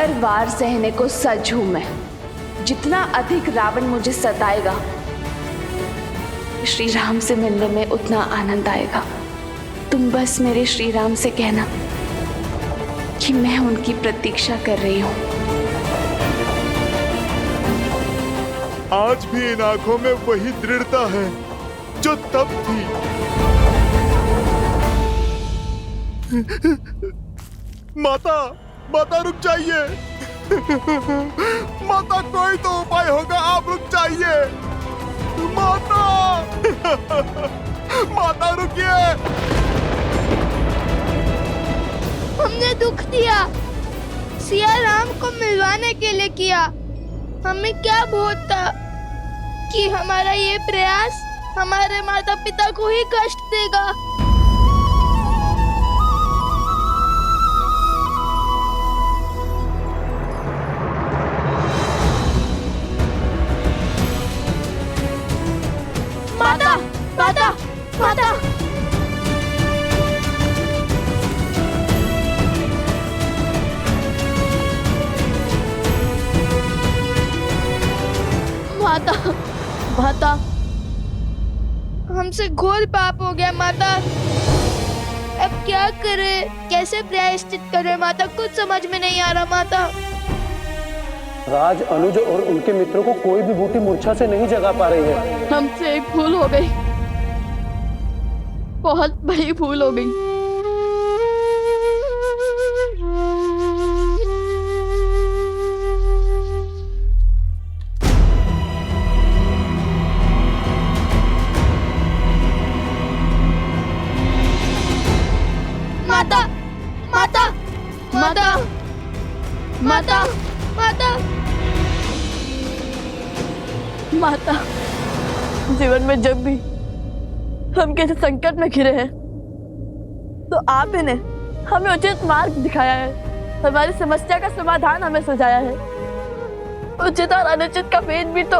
हर वार सहने को सज्ज हूं मैं। जितना अधिक रावण मुझे सताएगा, श्री राम से मिलने में उतना आनंद आएगा। तुम बस मेरे श्री राम से कहना कि मैं उनकी प्रतीक्षा कर रही हूं। आज भी इन आंखों में वही दृढ़ता है जो तब थी। माता, माता रुक जाइए। माता, कोई तो उपाय होगा, आप रुक जाइए। माता, माता रुकिए। हमने दुख दिया, सिया राम को मिलवाने के लिए किया। हमें क्या बोध था कि हमारा ये प्रयास हमारे माता पिता को ही कष्ट देगा। माता, माता, माता। माता, माता, हमसे घोर पाप हो गया माता। अब क्या करें, कैसे प्रायश्चित करें माता, कुछ समझ में नहीं आ रहा माता। राज, अनुज और उनके मित्रों को कोई भी बूटी मूर्छा से नहीं जगा पा रही है। हमसे एक भूल हो गई, बहुत बड़ी भूल हो गई। माता, माता, माता, माता, माता, माता, जीवन में जब भी हम किसी संकट में घिरे हैं तो आप ही ने हमें उचित मार्ग दिखाया है, हमारी समस्या का समाधान हमें सुझाया है। उचित और अनुचित का भेद भी तो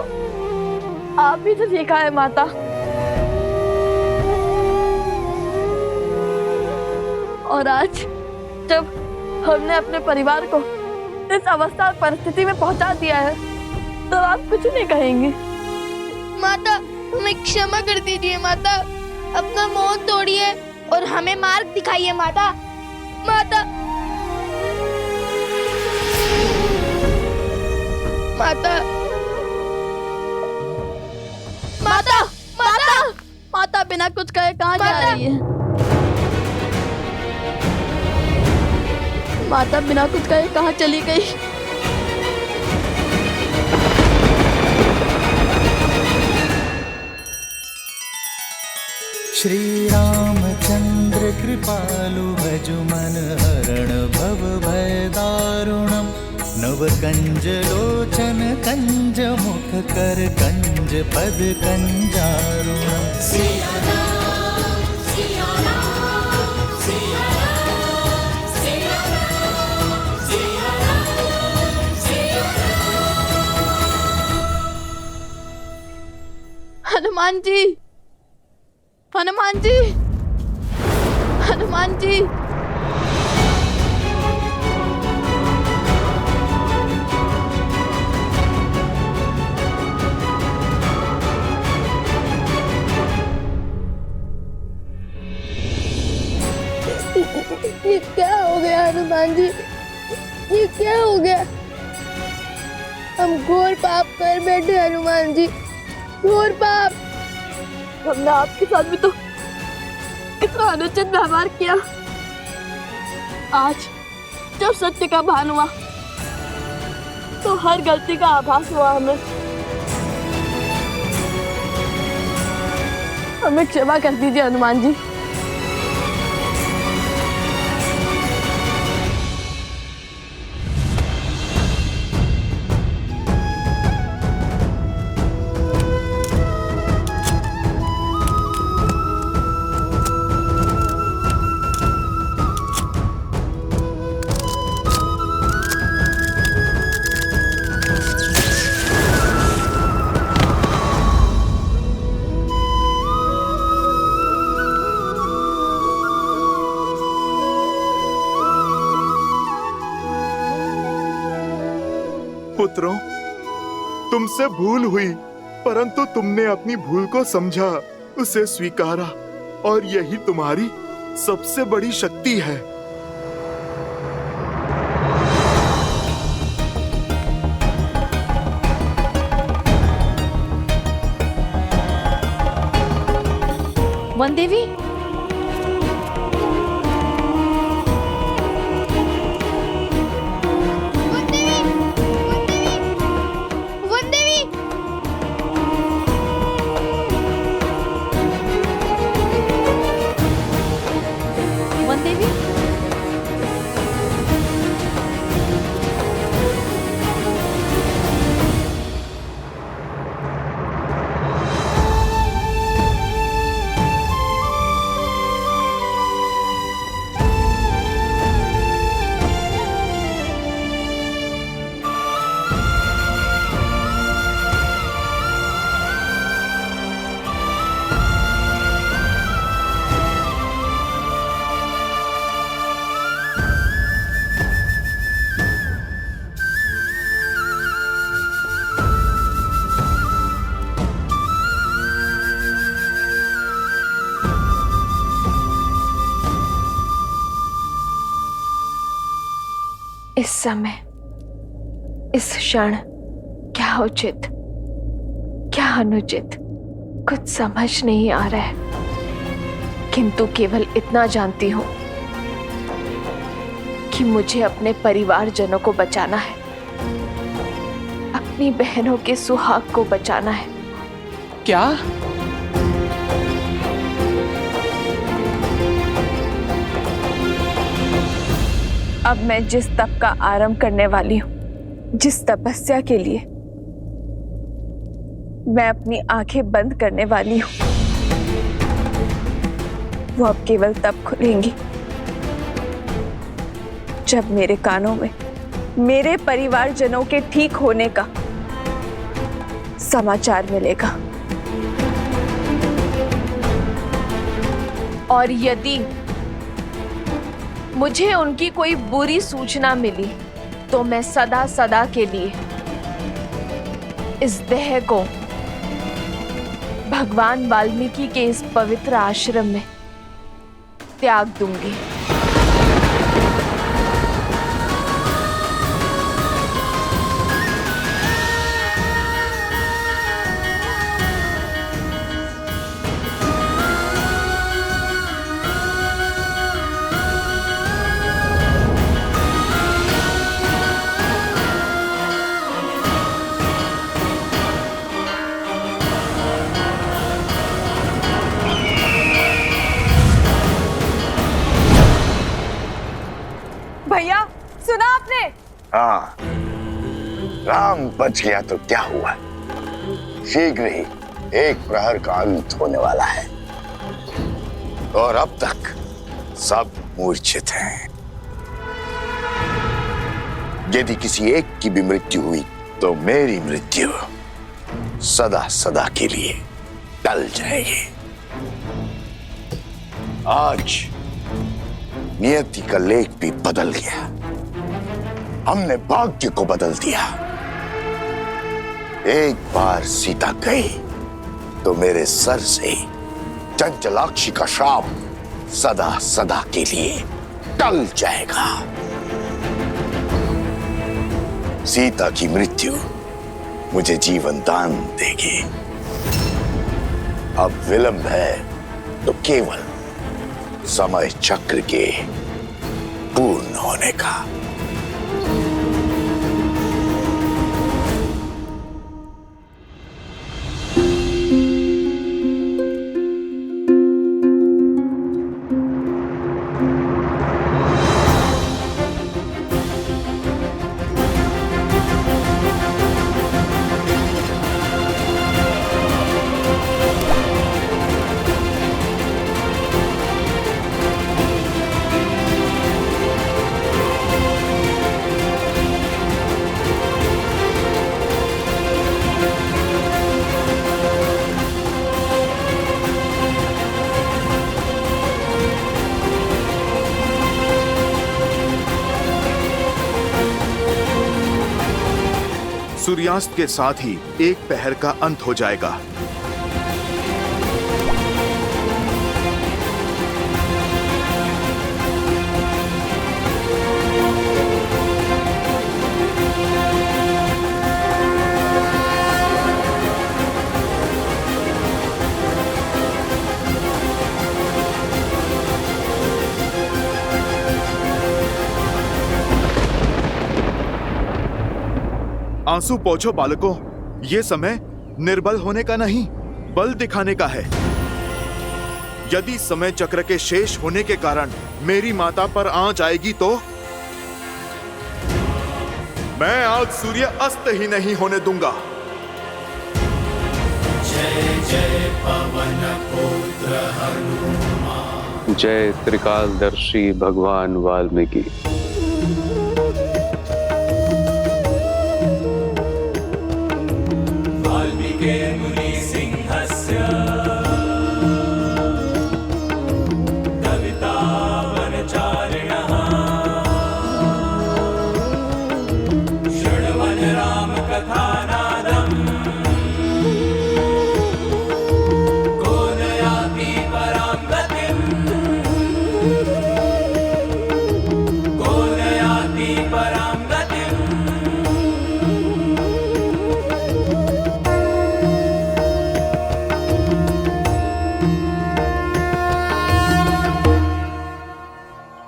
आप ही से सीखा है माता। और आज जब हमने अपने परिवार को इस अवस्था और परिस्थिति में पहुंचा दिया है तो आप कुछ नहीं कहेंगे। माता, हमें क्षमा कर दीजिए माता। अपना मोह तोड़िए और हमें मार्ग दिखाइए माता। माता, माता, माता, माता, माता बिना कुछ कहे कहाँ जा रही है? माता बिना कुछ कहे कहाँ चली गई? श्री रामचंद्र कृपालु भजु मन हरण भव भय दारुणम। नव कंज लोचन कंज मुख कर कंज पद कंजारुणम। हनुमान जी, हनुमान जी, हनुमान जी। ये क्या हो गया हनुमान जी, ये क्या हो गया? हम घोर पाप कर बैठे हनुमान जी, घोर पाप। हमने आपके साथ भी तो कितना अनुचित व्यवहार किया। आज जब सत्य का भान हुआ तो हर गलती का आभास हुआ हमें क्षमा कर दीजिए हनुमान जी। पुत्रों, तुमसे भूल हुई, परंतु तुमने अपनी भूल को समझा, उसे स्वीकारा, और यही तुम्हारी सबसे बड़ी शक्ति है। वन देवी, वन देवी, इस समय, इस क्षण क्या उचित, क्या अनुचित, कुछ समझ नहीं आ रहा है। किंतु केवल इतना जानती हूं कि मुझे अपने परिवारजनों को बचाना है, अपनी बहनों के सुहाग को बचाना है। क्या? अब मैं जिस तप का आरंभ करने वाली हूं, जिस तपस्या के लिए मैं अपनी आंखें बंद करने वाली हूं, वो अब केवल तब खुलेंगी जब मेरे कानों में मेरे परिवारजनों के ठीक होने का समाचार मिलेगा। और यदि मुझे उनकी कोई बुरी सूचना मिली तो मैं सदा सदा के लिए इस देह को भगवान वाल्मीकि के इस पवित्र आश्रम में त्याग दूंगी। भैया, सुना आपने? हाँ, राम बच गया तो क्या हुआ? शीघ्र ही एक प्रहर का अंत होने वाला है, और अब तक सब मूर्छित हैं। यदि किसी एक की भी मृत्यु हुई तो मेरी मृत्यु सदा सदा के लिए टल जाएगी। आज नियति का लेख भी बदल गया, हमने भाग्य को बदल दिया। एक बार सीता गई तो मेरे सर से चंचलाक्षी का शाप सदा सदा के लिए टल जाएगा। सीता की मृत्यु मुझे जीवन दान देगी। अब विलंब है तो केवल समय चक्र के पूर्ण होने का। सूर्यास्त के साथ ही एक पहर का अंत हो जाएगा। आंसू पोंछो बालकों, ये समय निर्बल होने का नहीं, बल दिखाने का है। यदि समय चक्र के शेष होने के कारण मेरी माता पर आंच आएगी तो मैं आज सूर्य अस्त ही नहीं होने दूंगा। जय जय पवन पुत्र हनुमान। जय त्रिकालदर्शी भगवान वाल्मीकि।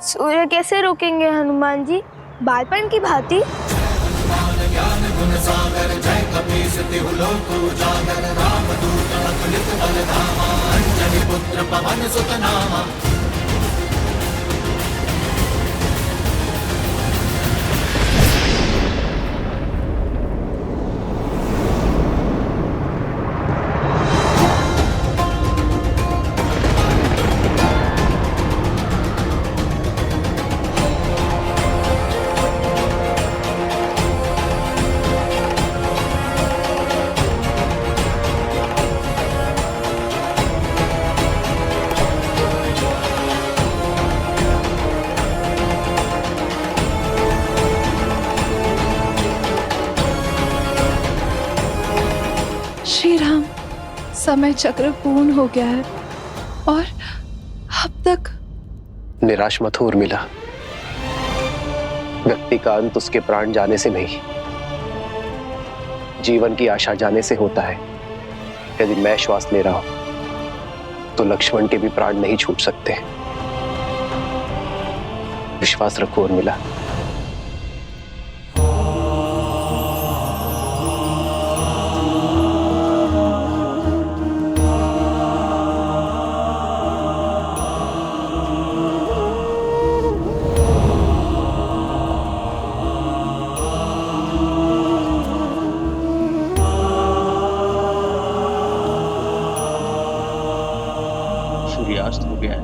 सूर्य कैसे रोकेंगे हनुमान जी, बालपन की भांति? श्री राम, समय चक्र पूर्ण हो गया है और अब तक। निराश मत हो उर्मिला, व्यक्ति का अंत उसके प्राण जाने से नहीं, जीवन की आशा जाने से होता है। यदि मैं श्वास ले रहा हूं तो लक्ष्मण के भी प्राण नहीं छूट सकते। विश्वास रखो उर्मिला। सूर्यास्त हो गया है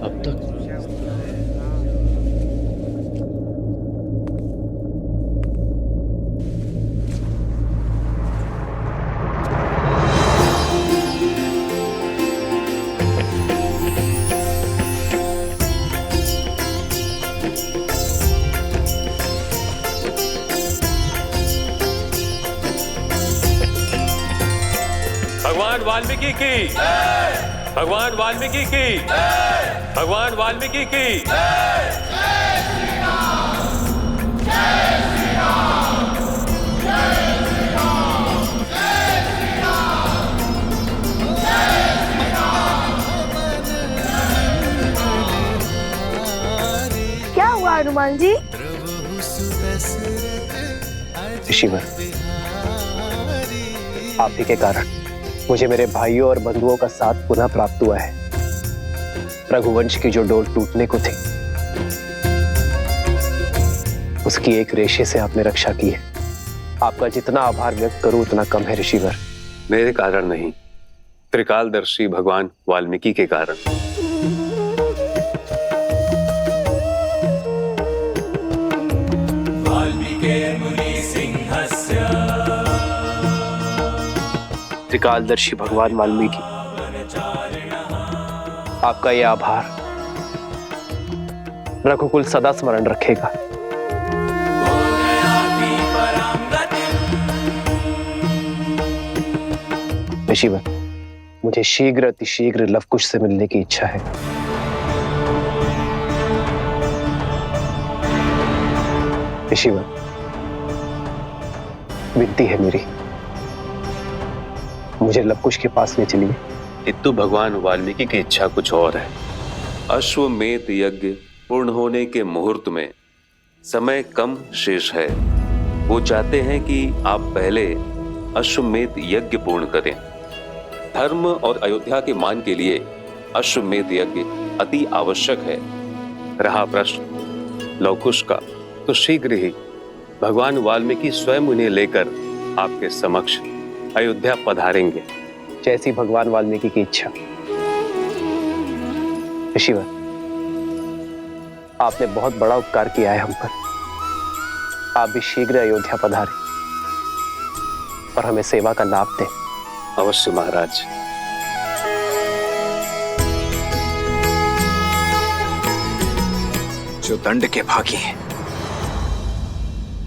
अब तक। भगवान वाल्मीकि की, भगवान वाल्मीकि की, भगवान वाल्मीकि की। क्या हुआ हनुमान जी? ऋषिवर, आप ही के कारण मुझे मेरे भाइयों और बंधुओं का साथ पुनः प्राप्त हुआ है। रघुवंश की जो डोर टूटने को थी, उसकी एक रेशे से आपने रक्षा की है। आपका जितना आभार व्यक्त करूं उतना कम है ऋषिवर। मेरे कारण नहीं, त्रिकालदर्शी भगवान वाल्मीकि के कारण। त्रिकालदर्शी भगवान वाल्मीकि, आपका यह आभार रघुकुल सदा स्मरण रखेगा। पेशीवर, मुझे शीघ्र अतिशीघ्र लवकुश से मिलने की इच्छा है। पेशीवर, विनती है मेरी, मुझे लवकुश के पास ले चलिए। किंतु भगवान वाल्मीकि की इच्छा कुछ और है। अश्वमेध यज्ञ पूर्ण होने के मुहूर्त में समय कम शेष है। वो चाहते हैं कि आप पहले अश्वमेध यज्ञ पूर्ण करें। धर्म और अयोध्या के मान के लिए अश्वमेध यज्ञ अति आवश्यक है। रहा प्रश्न लवकुश का, तो शीघ्र ही भगवान वाल्मीकि स्वयं उन्हें लेकर आपके समक्ष अयोध्या पधारेंगे। जैसी भगवान वाल्मीकि की इच्छा। पेशीवर, आपने बहुत बड़ा उपकार किया है हम पर। आप भी शीघ्र अयोध्या पधारें और हमें सेवा का लाभ दें। अवश्य महाराज। जो दंड के भागी हैं,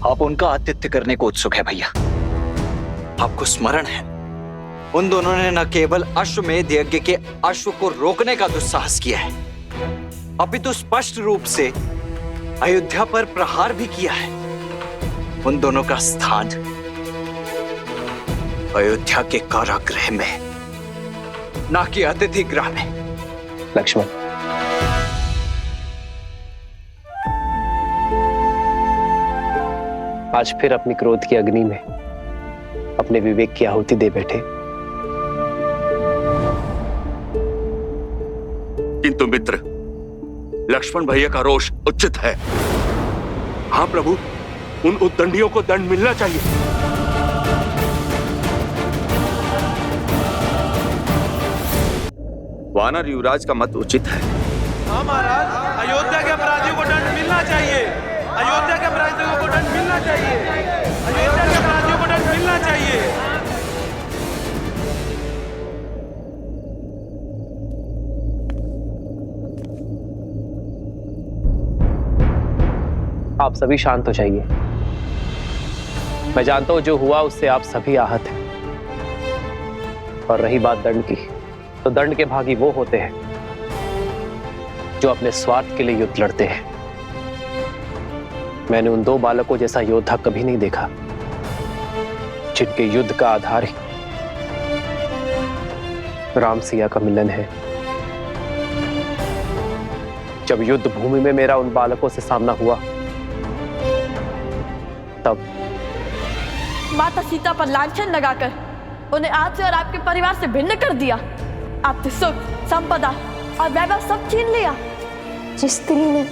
आप उनका आतिथ्य करने को उत्सुक है भैया। आपको स्मरण है, उन दोनों ने न केवल अश्वमेध यज्ञ के अश्व को रोकने का दुस्साहस किया है, अपितु स्पष्ट रूप से अयोध्या पर प्रहार भी किया है। उन दोनों का स्थान अयोध्या के कारागृह में, ना कि अतिथि गृह में। लक्ष्मण, आज फिर अपनी क्रोध की अग्नि में अपने विवेक की आहुति दे बैठे। किंतु मित्र, लक्ष्मण भैया का रोष उचित है। हाँ प्रभु, उन उद्दंडियों को दंड मिलना चाहिए। वानर युवराज का मत उचित है। हाँ महाराज, अयोध्या के अपराधियों को दंड मिलना चाहिए। अयोध्या के अपराधियों को दंड मिलना चाहिए। अयोध्या के अपराधियों को दंड मिलना चाहिए। आप सभी शांत हो जाइए। मैं जानता हूं जो हुआ उससे आप सभी आहत हैं। और रही बात दंड की, तो दंड के भागी वो होते हैं जो अपने स्वार्थ के लिए युद्ध लड़ते हैं। मैंने उन दो बालकों जैसा योद्धा कभी नहीं देखा जिनके युद्ध का आधार ही राम सिया का मिलन है। जब युद्ध भूमि में मेरा उन बालकों से सामना हुआ, तब माता सीता पर लांछन लगाकर उन्हें आपसे और आपके परिवार से भिन्न कर दिया। आपसे सुख, संपदा और वैभव सब छीन लिया। जिस स्त्री ने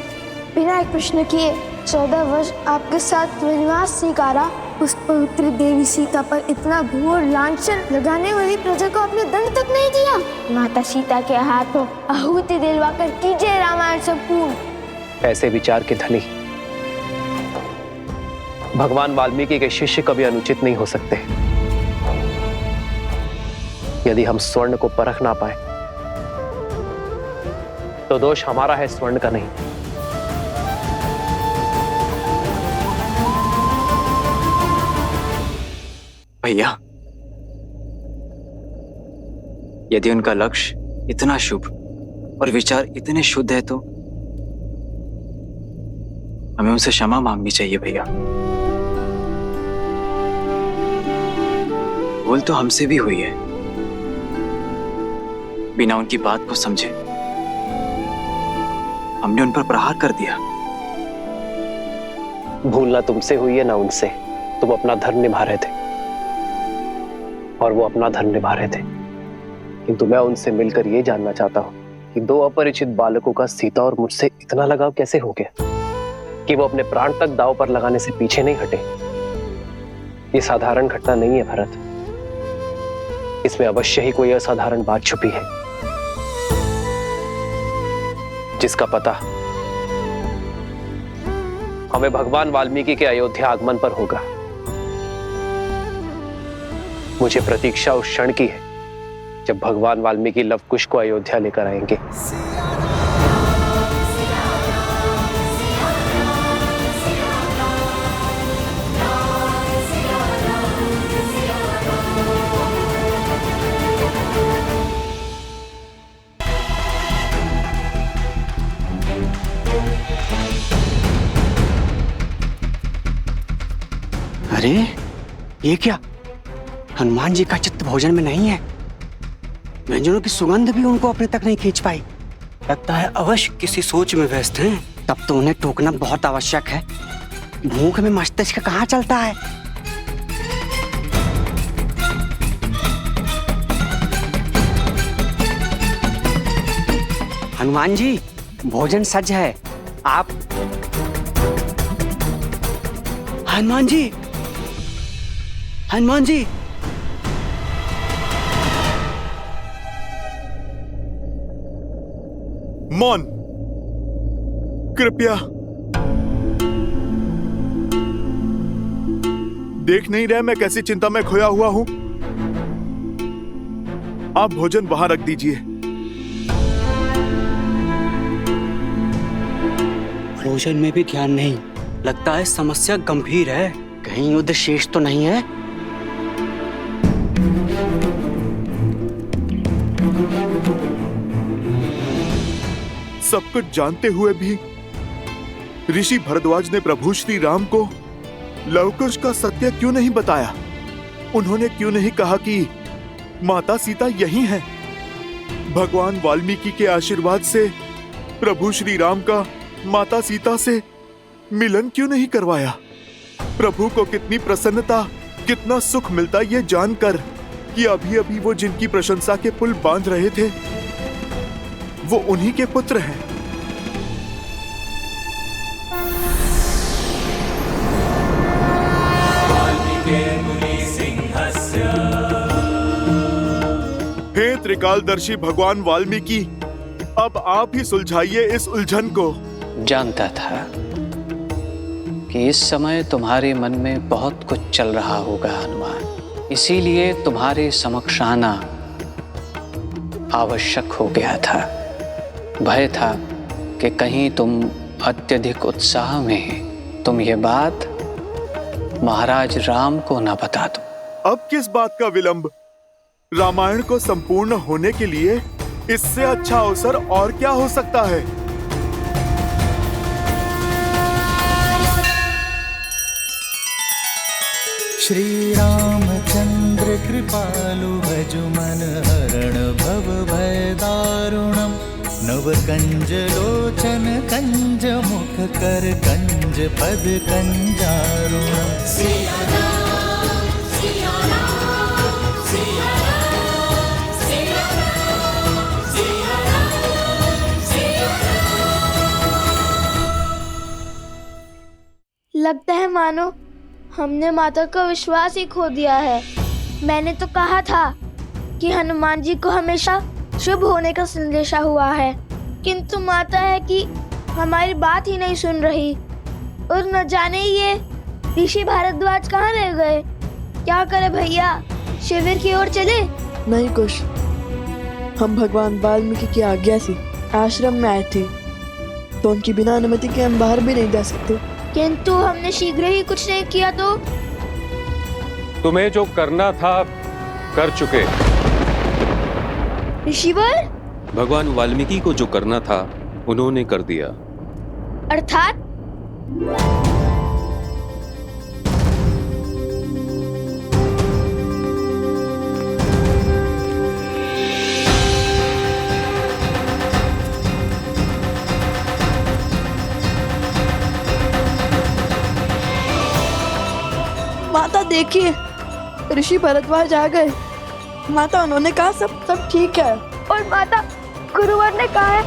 बिना एक प्रश्न किए 14 वर्ष आपके साथ वनवास स्वीकारा, उस पवित्र देवी सीता पर इतना घोर लांछन लगाने वाली प्रजा को आपने दंड तक नहीं दिया। माता सीता के हाथों आहुति दिलवाकर कीजिए रामायण संपूर्ण। ऐसे विचार के धनी भगवान वाल्मीकि के शिष्य कभी अनुचित नहीं हो सकते। यदि हम स्वर्ण को परख ना पाए तो दोष हमारा है, स्वर्ण का नहीं। भैया, यदि उनका लक्ष्य इतना शुभ और विचार इतने शुद्ध है तो हमें उनसे क्षमा मांगनी चाहिए भैया। भूल तो हमसे भी हुई है, बिना उनकी बात को समझे हमने उन पर प्रहार कर दिया। भूल ना तुमसे हुई है ना उनसे। तुम अपना धर्म निभा रहे थे और वो अपना धर्म निभा रहे थे। किंतु मैं उनसे मिलकर ये जानना चाहता हूं कि दो अपरिचित बालकों का सीता और मुझसे इतना लगाव कैसे हो गया कि वो अपने प्राण तक दांव पर लगाने से पीछे नहीं हटे। ये साधारण घटना नहीं है भरत, इसमें अवश्य ही कोई असाधारण बात छुपी है जिसका पता हमें भगवान वाल्मीकि के अयोध्या आगमन पर होगा। मुझे प्रतीक्षा उस क्षण की है जब भगवान वाल्मीकि लवकुश को अयोध्या लेकर आएंगे। अरे ये क्या, हनुमान जी का चित्त भोजन में नहीं है। व्यंजनों की सुगंध भी उनको अपने तक नहीं खींच पाई। लगता है अवश्य किसी सोच में व्यस्त हैं। तब तो उन्हें टोकना बहुत आवश्यक है। भूख में मस्तिष्क कहाँ चलता है। हनुमान जी, भोजन सज है। आप हनुमान जी, हनुमान जी। मौन, कृपया। देख नहीं रहे मैं कैसी चिंता में खोया हुआ हूं। आप भोजन वहां रख दीजिए। भोजन में भी ध्यान नहीं। लगता है समस्या गंभीर है। कहीं युद्ध शेष तो नहीं है। सब कुछ जानते हुए भी ऋषि भरद्वाज ने प्रभु श्री राम को लवकुश का सत्य क्यों नहीं बताया? उन्होंने क्यों नहीं कहा कि माता सीता यही हैं? भगवान वाल्मीकि के आशीर्वाद से प्रभु श्री राम का माता सीता से मिलन क्यों नहीं करवाया? प्रभु को कितनी प्रसन्नता, कितना सुख मिलता ये जानकर कि अभी अभी वो जिनकी प्रशंसा के पुल बांध रहे थे वो उन्हीं के पुत्र हैं। हे त्रिकालदर्शी भगवान वाल्मीकि, अब आप ही सुलझाइए इस उलझन को। जानता था कि इस समय तुम्हारे मन में बहुत कुछ चल रहा होगा हनुमान, इसीलिए तुम्हारे समक्ष आना आवश्यक हो गया था। भय था कि कहीं तुम अत्यधिक उत्साह में तुम ये बात महाराज राम को न बता दो। अब किस बात का विलंब? रामायण को संपूर्ण होने के लिए इससे अच्छा अवसर और क्या हो सकता है? श्री रामचंद्र कृपालु भजु मन हरण भव भय दारुणम नव कंज लोचन कंज मुख कर कंज पद कंजारुणम। लगता है मानो हमने माता का विश्वास ही खो दिया है। मैंने तो कहा था कि हनुमान जी को हमेशा शुभ होने का संदेशा हुआ है, किंतु माता है कि हमारी बात ही नहीं सुन रही। और न जाने ये ऋषि भारद्वाज कहाँ रह गए। क्या करे भैया, शिविर की ओर चले? नहीं कुश, हम भगवान वाल्मीकि की आज्ञा से आश्रम में आए थे, तो उनकी बिना अनुमति के हम बाहर भी नहीं जा सकते। किंतु हमने शीघ्र ही कुछ नहीं किया तो? तुम्हें जो करना था कर चुके। ऋषिवर, भगवान वाल्मीकि को जो करना था उन्होंने कर दिया। अर्थात? माता देखिए, ऋषि भरद्वाज आ गए। माता, उन्होंने कहा सब ठीक है। और माता, गुरुवर ने कहा है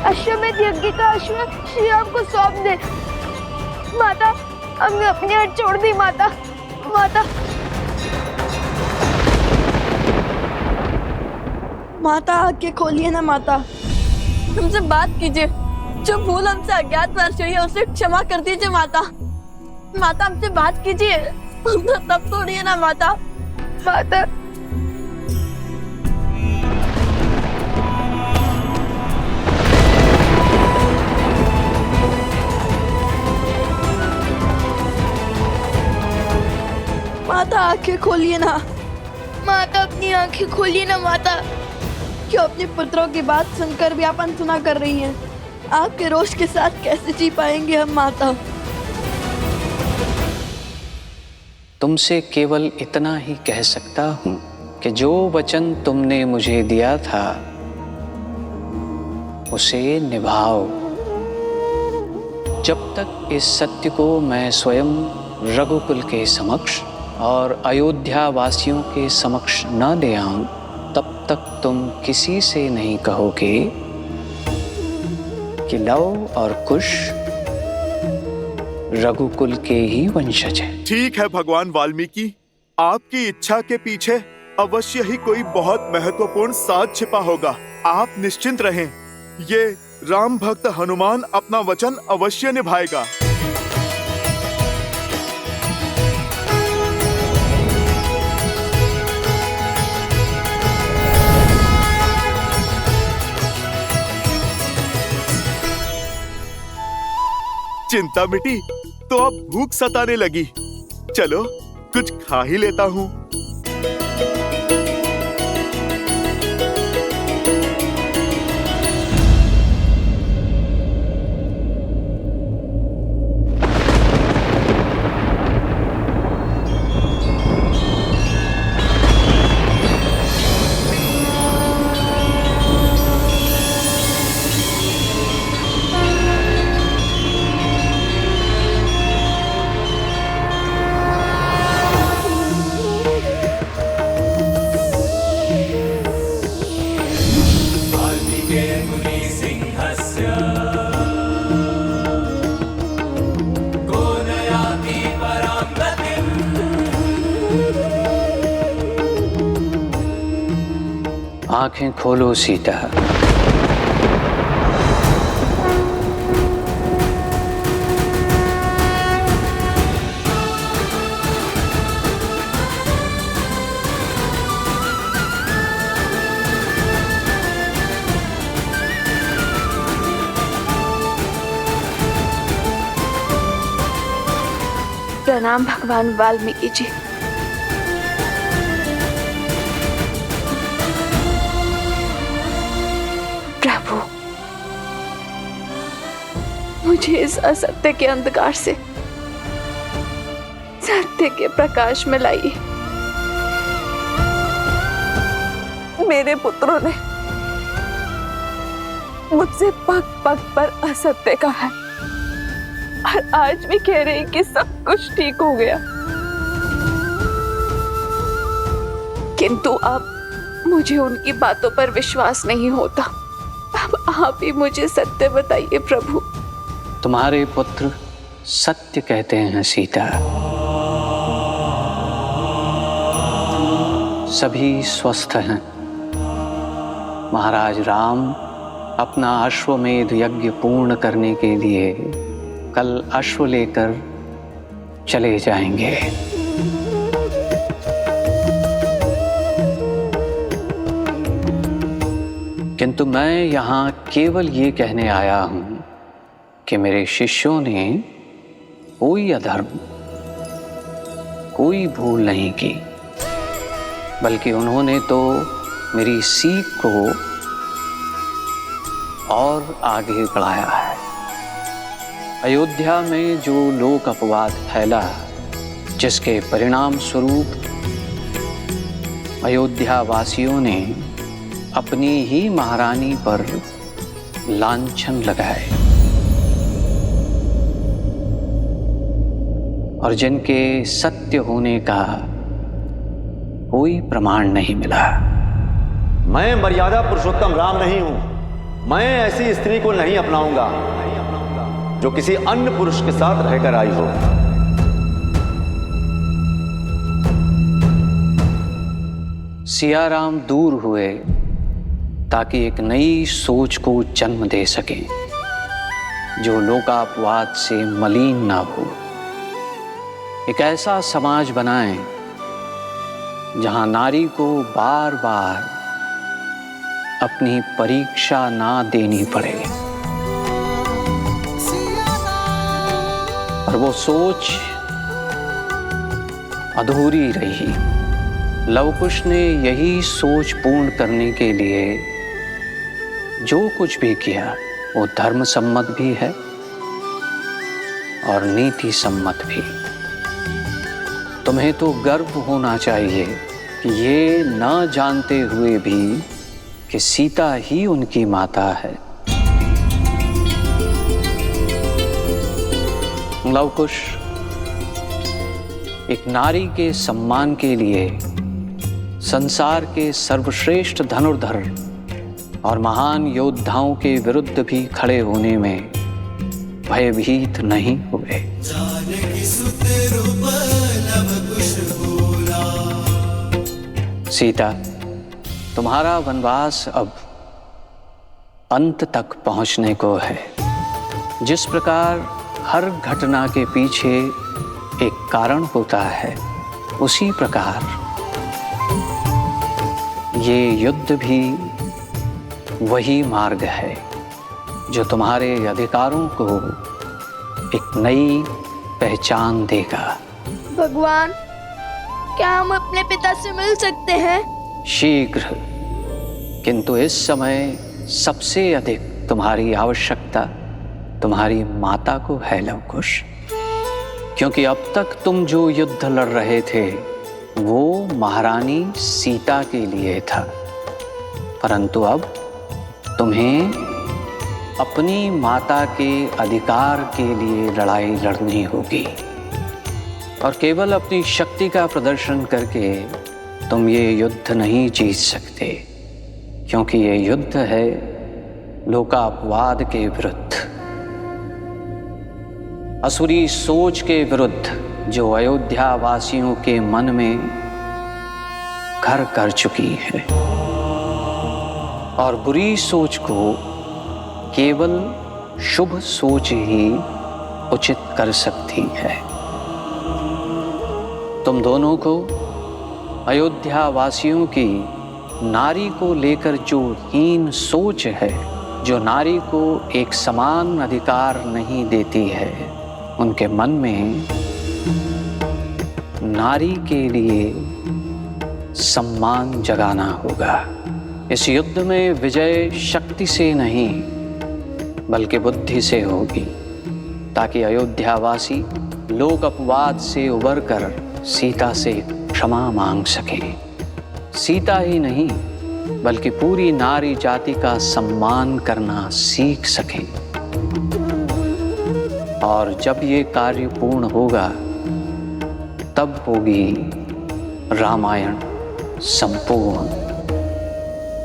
अश्वमेध यज्ञ का अश्व श्री राम को सौंप दे। माता, हमने अपनी हट छोड़ दी। माता, माता, माता आंखें खोलिए ना माता, हमसे बात कीजिए। जो भूल हमसे अज्ञातवश हुई है उसे क्षमा कर दीजिए माता। माता, हमसे बात कीजिए, तब तोड़िए ना माता। माता, माता आंखें खोलिए ना। माता, अपनी आंखें खोलिए ना माता। क्यों अपने पुत्रों की बात सुनकर भी आप अनसुना कर रही हैं? आपके रोष के साथ कैसे जी पाएंगे हम माता? तुमसे केवल इतना ही कह सकता हूं कि जो वचन तुमने मुझे दिया था उसे निभाओ। जब तक इस सत्य को मैं स्वयं रघुकुल के समक्ष और अयोध्या वासियों के समक्ष न ले आऊं, तब तक तुम किसी से नहीं कहोगे कि लव और कुश रघुकुल के ही वंशज है। ठीक है भगवान वाल्मीकि, आपकी इच्छा के पीछे अवश्य ही कोई बहुत महत्वपूर्ण साथ छिपा होगा। आप निश्चिंत रहें, ये राम भक्त हनुमान अपना वचन अवश्य निभाएगा। चिंता मिटी तो अब भूख सताने लगी। चलो कुछ खा ही लेता हूँ। आंखें खोलो सीता। प्रणाम भगवान वाल्मीकि जी। प्रभु, मुझे इस असत्य के अंधकार से सत्य के प्रकाश में लाइए। मेरे पुत्रों ने मुझसे पग पग पर असत्य कहा है और आज भी कह रहे हैं कि सब कुछ ठीक हो गया, किंतु अब मुझे उनकी बातों पर विश्वास नहीं होता। अब आप ही मुझे सत्य बताइए प्रभु। तुम्हारे पुत्र सत्य कहते हैं सीता। सभी स्वस्थ हैं। महाराज राम अपना अश्वमेध यज्ञ पूर्ण करने के लिए कल अश्व लेकर चले जाएंगे। किंतु मैं यहाँ केवल ये कहने आया हूँ कि मेरे शिष्यों ने कोई अधर्म, कोई भूल नहीं की, बल्कि उन्होंने तो मेरी सीख को और आगे बढ़ाया है। अयोध्या में जो लोक अपवाद फैला, जिसके परिणाम स्वरूप अयोध्या वासियों ने अपनी ही महारानी पर लांछन लगाए और जिनके सत्य होने का कोई प्रमाण नहीं मिला। मैं मर्यादा पुरुषोत्तम राम नहीं हूं। मैं ऐसी स्त्री को नहीं अपनाऊंगा जो किसी अन्य पुरुष के साथ रहकर आई हो। सियाराम दूर हुए ताकि एक नई सोच को जन्म दे सके जो लोकापवाद से मलिन ना हो। एक ऐसा समाज बनाएं जहां नारी को बार बार अपनी परीक्षा ना देनी पड़े। और वो सोच अधूरी रही। लवकुश ने यही सोच पूर्ण करने के लिए जो कुछ भी किया वो धर्म सम्मत भी है और नीति सम्मत भी। तुम्हें तो गर्व होना चाहिए कि ये न जानते हुए भी कि सीता ही उनकी माता है। लवकुश, एक नारी के सम्मान के लिए संसार के सर्वश्रेष्ठ धनुर्धर और महान योद्धाओं के विरुद्ध भी खड़े होने में भयभीत नहीं हुए। सीता, तुम्हारा वनवास अब अंत तक पहुंचने को है। जिस प्रकार हर घटना के पीछे एक कारण होता है, उसी प्रकार ये युद्ध भी वही मार्ग है जो तुम्हारे अधिकारों को एक नई पहचान देगा। भगवान, क्या हम अपने पिता से मिल सकते हैं? शीघ्र, किंतु इस समय सबसे अधिक तुम्हारी आवश्यकता तुम्हारी माता को है लवकुश, क्योंकि अब तक तुम जो युद्ध लड़ रहे थे वो महारानी सीता के लिए था, परंतु अब तुम्हें अपनी माता के अधिकार के लिए लड़ाई लड़नी होगी। और केवल अपनी शक्ति का प्रदर्शन करके तुम ये युद्ध नहीं जीत सकते, क्योंकि ये युद्ध है लोकापवाद के विरुद्ध, असुरी सोच के विरुद्ध जो अयोध्या वासियों के मन में घर कर चुकी है। और बुरी सोच को केवल शुभ सोच ही उचित कर सकती है। तुम दोनों को अयोध्या वासियों की नारी को लेकर जो हीन सोच है, जो नारी को एक समान अधिकार नहीं देती है, उनके मन में नारी के लिए सम्मान जगाना होगा। इस युद्ध में विजय शक्ति से नहीं बल्कि बुद्धि से होगी, ताकि अयोध्यावासी लोक अपवाद से उबरकर सीता से क्षमा मांग सकें। सीता ही नहीं बल्कि पूरी नारी जाति का सम्मान करना सीख सकें। और जब ये कार्य पूर्ण होगा तब होगी रामायण संपूर्ण।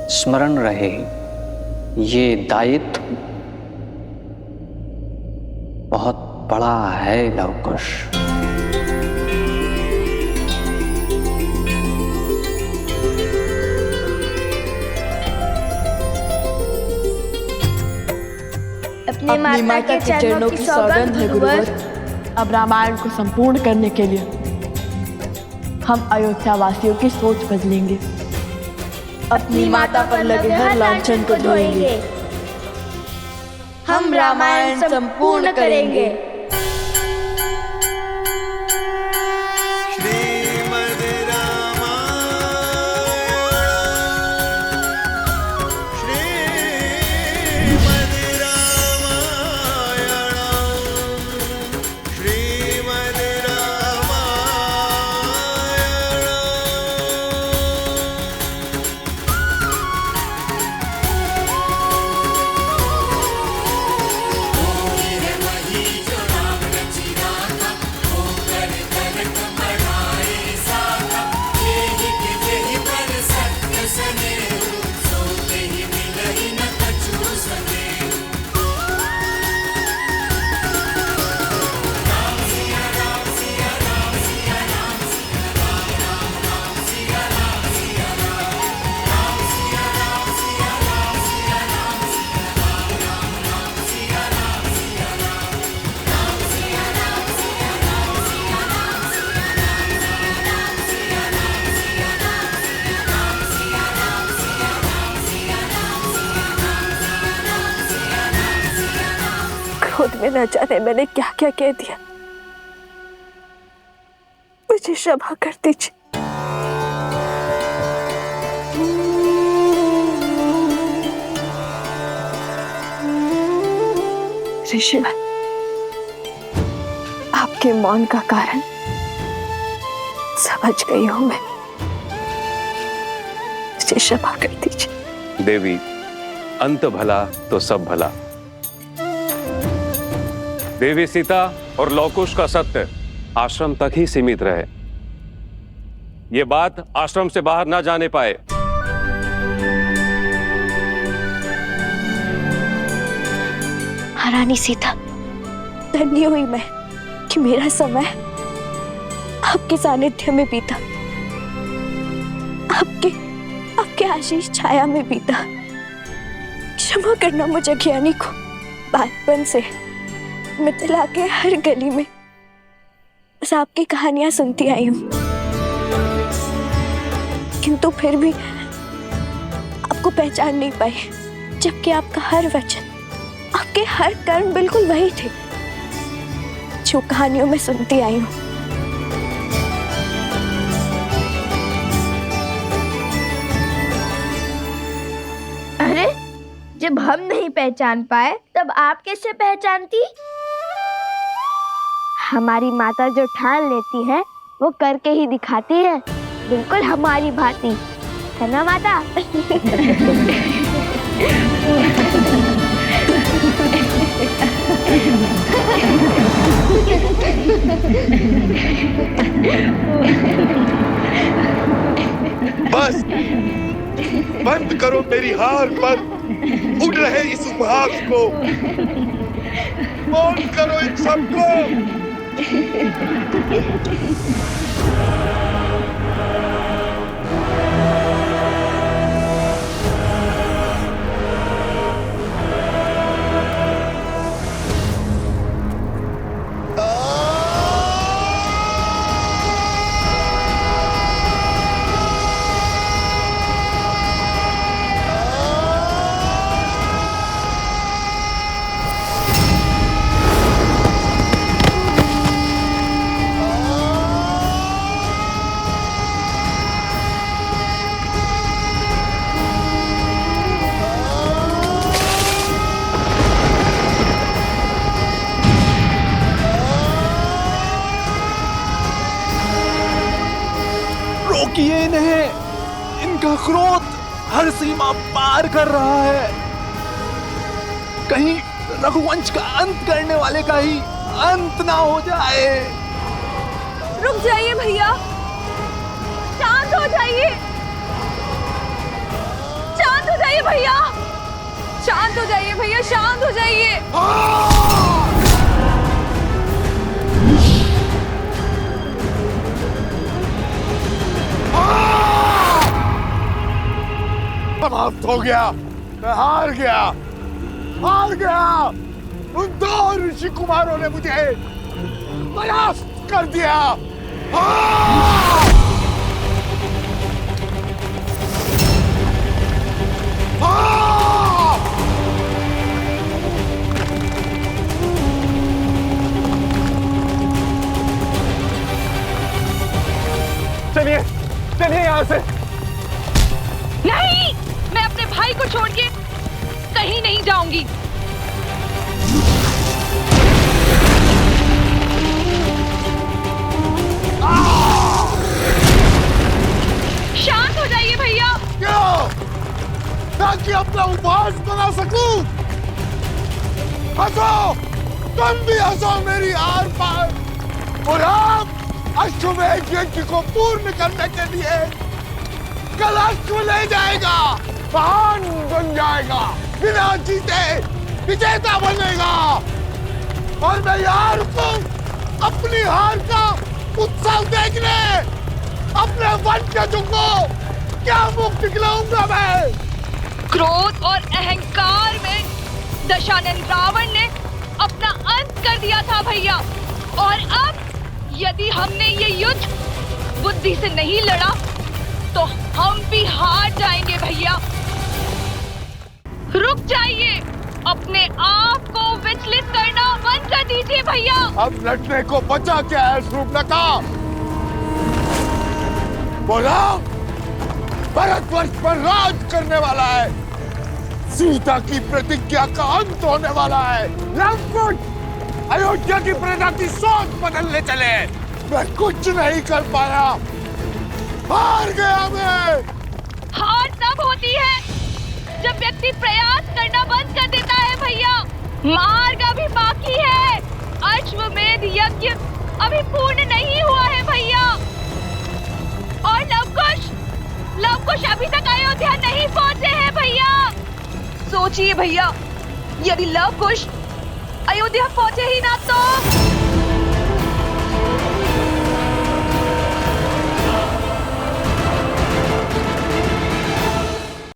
स्मरण रहे, ये दायित्व बहुत बड़ा है लवकुश। अपनी माता के चरणों की सौगंध है गुरुवर। अब रामायण को संपूर्ण करने के लिए हम अयोध्या वासियों की सोच बदलेंगे। अपनी माता पर लगे हर लांछन को धोएंगे। हम रामायण संपूर्ण करेंगे। क्रोध में न जाने मैंने क्या क्या कह दिया, मुझे क्षमा कर दीजिए। ऋषिवर, आपके मौन का कारण समझ गई हूं मैं, मुझे क्षमा कर दीजिए। देवी, अंत भला तो सब भला। देवी सीता और लवकुश का सत्य आश्रम तक ही सीमित रहे, ये बात आश्रम से बाहर ना जाने पाए। महारानी सीता, धन्य हुई मैं कि मेरा समय आपके सानिध्य में बीता, आपके आशीष छाया में बीता। क्षमा करना मुझे ज्ञानी को, बालपन से मिथिला के हर गली में बस आपकी कहानियां सुनती आई हूं, किंतु फिर भी आपको पहचान नहीं पाई, जबकि आपका हर वचन, आपके हर कर्म बिल्कुल वही थे जो कहानियों में सुनती आई हूं। अरे, जब हम नहीं पहचान पाए तब आप कैसे पहचानती? हमारी माता जो ठान लेती है वो करके ही दिखाती है, बिल्कुल हमारी भांति, है ना माता? बस बंद करो मेरी हार पर उड़ रहे इस उपहास को, मौन करो इन सबको। रोकिए इन्हें, इनका क्रोध हर सीमा पार कर रहा है। कहीं रघुवंश का अंत करने वाले का ही अंत ना हो जाए। रुक जाइए भैया, शांत हो जाइए, शांत हो जाइए भैया, शांत हो जाइए भैया, शांत हो जाइए। समाप्त हो गया, मैं हार गया, हार गया। उन दो ऋषि कुमारों ने मुझे परास्त कर दिया। चलिए चलिए यहाँ से। नहीं, मैं अपने भाई को छोड़ के कहीं नहीं जाऊंगी। शांत हो जाइए भैया। क्यों? ताकि अपना उपहास बना सकूं। हंसो, तुम भी हंसो मेरी आर पार। और आप अश्वमेध यज्ञ को पूर्ण करने के लिए कल अश्व ले जाएगा, महान बन जाएगा, बिना जीते विजेता बनेगा। और मैं यार को अपनी हार का उत्सव देखने अपने वंशजों को क्या मुख दिखलाऊंगा मैं। क्रोध और अहंकार में दशानन रावण ने अपना अंत कर दिया था भैया, और अब यदि हमने ये युद्ध बुद्धि से नहीं लड़ा तो हम भी हार जाएंगे भैया। रुक जाइए, अपने आप को विचलित करना बंद कर दीजिए भैया। अब लड़ने को बचा क्या है शूर्पणखा? बोला, भारतवर्ष पर राज करने वाला है, सीता की प्रतिज्ञा का अंत होने वाला है। लंकुट अयोध्या की प्रजा की सोच बदलने चले। मैं कुछ नहीं कर पाया, हार गया मैं। हार तब होती है जब व्यक्ति प्रयास करना बंद कर देता है भैया। मार्ग अभी बाकी है, अश्वमेध यज्ञ अभी पूर्ण नहीं हुआ है भैया। और लवकुश अभी तक अयोध्या नहीं पहुंचे हैं भैया। सोचिए भैया, यदि लवकुश अयोध्या पहुंचे ही ना तो